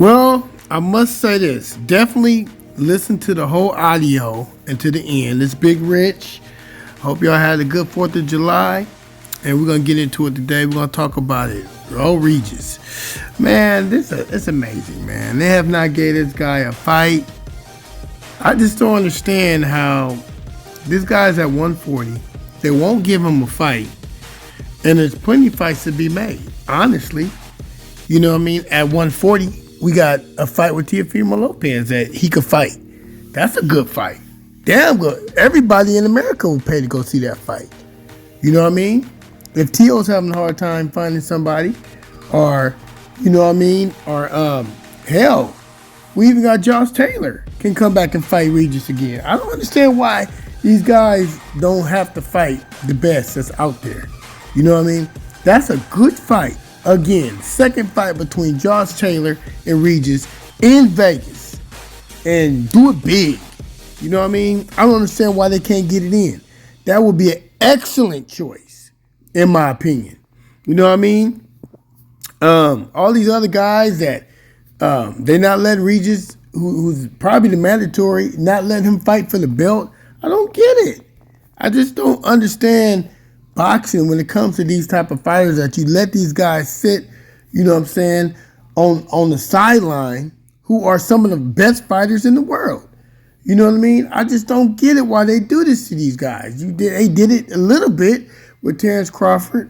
Well, I must say this. Definitely listen to the whole audio and to the end. It's Big Rich. Hope y'all had a good 4th of July. And we're going to get into it today. We're going to talk about it. Oh, Regis. Man, it's amazing, man. They have not gave this guy a fight. I just don't understand how this guy's at 140. They won't give him a fight. And there's plenty of fights to be made, honestly. You know what I mean? At 140, we got a fight with Teofimo Lopez that he could fight. That's a good fight. Damn good. Everybody in America would pay to go see that fight. You know what I mean? If Tio's having a hard time finding somebody, or, you know what I mean? Or, hell, we even got Josh Taylor can come back and fight Regis again. I don't understand why these guys don't have to fight the best that's out there. You know what I mean? That's a good fight. Again, second fight between Josh Taylor and Regis in Vegas. And do it big. You know what I mean? I don't understand why they can't get it in. That would be an excellent choice, in my opinion. You know what I mean? All these other guys that they're not letting Regis, who's probably the mandatory, not letting him fight for the belt. I don't get it. I just don't understand boxing when it comes to these type of fighters that you let these guys sit, you know what I'm saying, on the sideline who are some of the best fighters in the world. You know what I mean? I just don't get it why they do this to these guys. They did it a little bit with Terrence Crawford.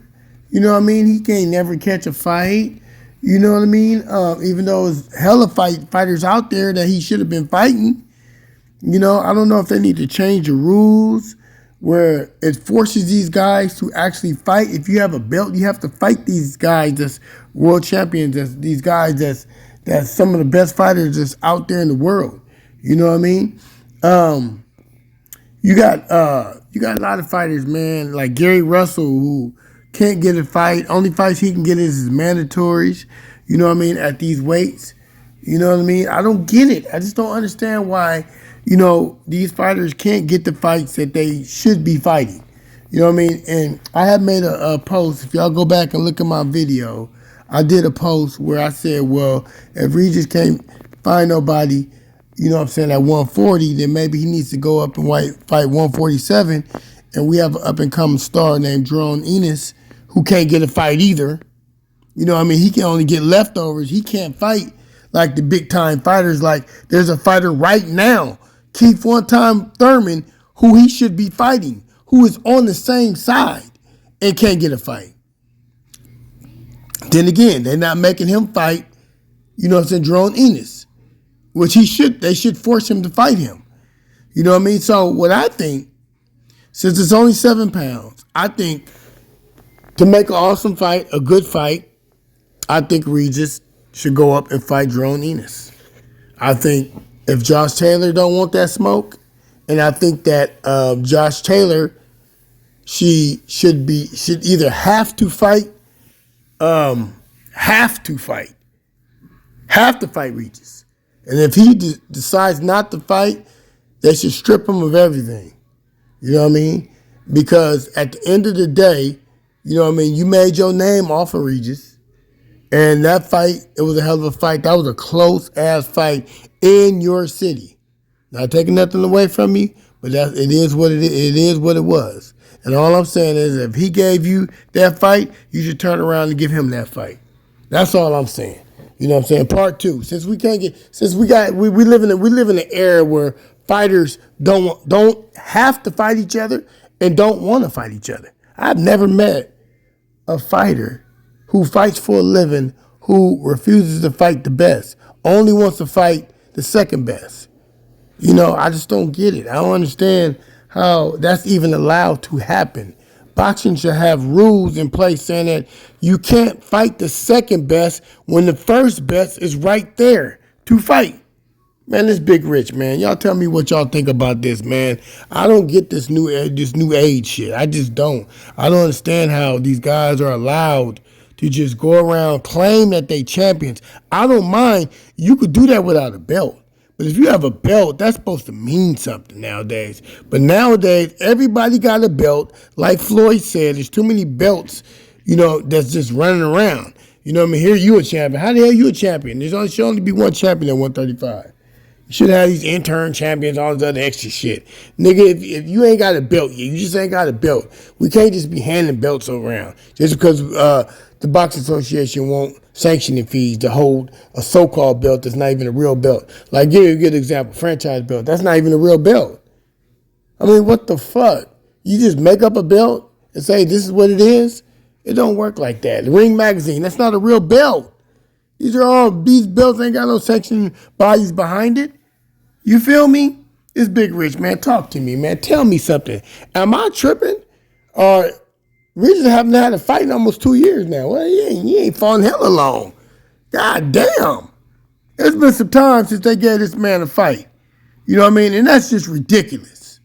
You know what I mean? He can't never catch a fight. You know what I mean? Even though there's hella fighters out there that he should have been fighting. You know, I don't know if they need to change the rules where it forces these guys to actually fight. If you have a belt, you have to fight these guys that's world champions, these guys that's some of the best fighters that's out there in the world. You know what I mean? You got a lot of fighters, man, like Gary Russell, who can't get a fight. Only fights he can get is his mandatories, you know what I mean, at these weights. You know what I mean? I don't get it. I just don't understand why, you know, these fighters can't get the fights that they should be fighting. You know what I mean? And I have made a post. If y'all go back and look at my video, I did a post where I said, well, if Regis can't find nobody, you know what I'm saying, at 140, then maybe he needs to go up and fight 147. And we have an up-and-coming star named Jerome Enos who can't get a fight either. You know what I mean? He can only get leftovers. He can't fight like the big-time fighters. Like, there's a fighter right now, Keith one-time Thurman, who he should be fighting, who is on the same side and can't get a fight. Then again, they're not making him fight, you know what I'm saying, Jerome Enos, which they should force him to fight him. You know what I mean? So what I think, since it's only 7 pounds, I think to make an awesome fight, a good fight, I think Regis should go up and fight Jerome Enos. I think if Josh Taylor don't want that smoke, and I think that Josh Taylor, should either have to fight Regis. And if he decides not to fight, they should strip him of everything. You know what I mean? Because at the end of the day, you know what I mean, you made your name off of Regis. And that fight, it was a hell of a fight. That was a close-ass fight in your city. Not taking nothing away from you, but it is what it is. It is what it was. And all I'm saying is, if he gave you that fight, you should turn around and give him that fight. That's all I'm saying. You know what I'm saying? Part two. We live in an era where fighters don't have to fight each other and don't want to fight each other. I've never met a fighter who fights for a living who refuses to fight the best, only wants to fight the second best. You know, I just don't get it. I don't understand how that's even allowed to happen. Boxing should have rules in place saying that you can't fight the second best when the first best is right there to fight. Man, this Big Rich, man. Y'all tell me what y'all think about this, man. I don't get this new age shit. I just don't. I don't understand how these guys are allowed to just go around claim that they champions. I don't mind. You could do that without a belt. But if you have a belt, that's supposed to mean something nowadays. But nowadays, everybody got a belt. Like Floyd said, there's too many belts, you know, that's just running around. You know what I mean? Here you a champion. How the hell you a champion? Should only be one champion at 135. You should have these intern champions, all this other extra shit. Nigga, if you ain't got a belt yet, you just ain't got a belt. We can't just be handing belts around just because the Boxing Association won't sanctioning fees to hold a so-called belt that's not even a real belt. Like, give you a good example, franchise belt. That's not even a real belt. I mean, what the fuck? You just make up a belt and say this is what it is? It don't work like that. The Ring Magazine, that's not a real belt. These belts ain't got no sanctioning bodies behind it. You feel me? It's Big Rich, man. Talk to me, man. Tell me something. Am I tripping? Or Regis haven't had a fight in almost 2 years now. Well, you ain't falling hella long. God damn. It's been some time since they gave this man a fight. You know what I mean? And that's just ridiculous.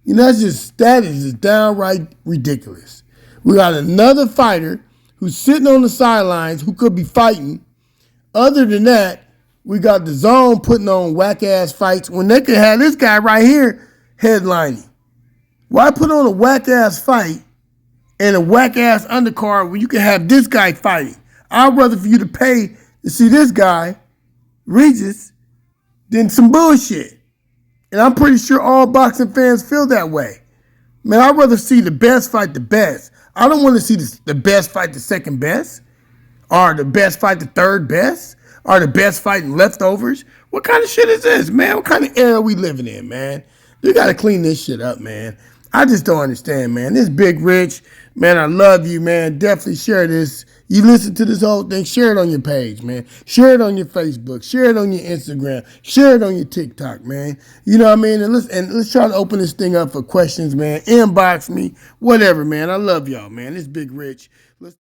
You know, that is just downright ridiculous. We got another fighter who's sitting on the sidelines who could be fighting. Other than that, we got the Zone putting on whack-ass fights when they could have this guy right here headlining. Why put on a whack-ass fight and a whack-ass undercard when you can have this guy fighting? I'd rather for you to pay to see this guy, Regis, than some bullshit. And I'm pretty sure all boxing fans feel that way. Man, I'd rather see the best fight the best. I don't want to see the best fight the second best, or the best fight the third best, or the best fight in leftovers. What kind of shit is this, man? What kind of era are we living in, man? You got to clean this shit up, man. I just don't understand, man. This Big Rich, man, I love you, man. Definitely share this. You listen to this whole thing, share it on your page, man. Share it on your Facebook. Share it on your Instagram. Share it on your TikTok, man. You know what I mean? And let's try to open this thing up for questions, man. Inbox me, whatever, man. I love y'all, man. This Big Rich. Let's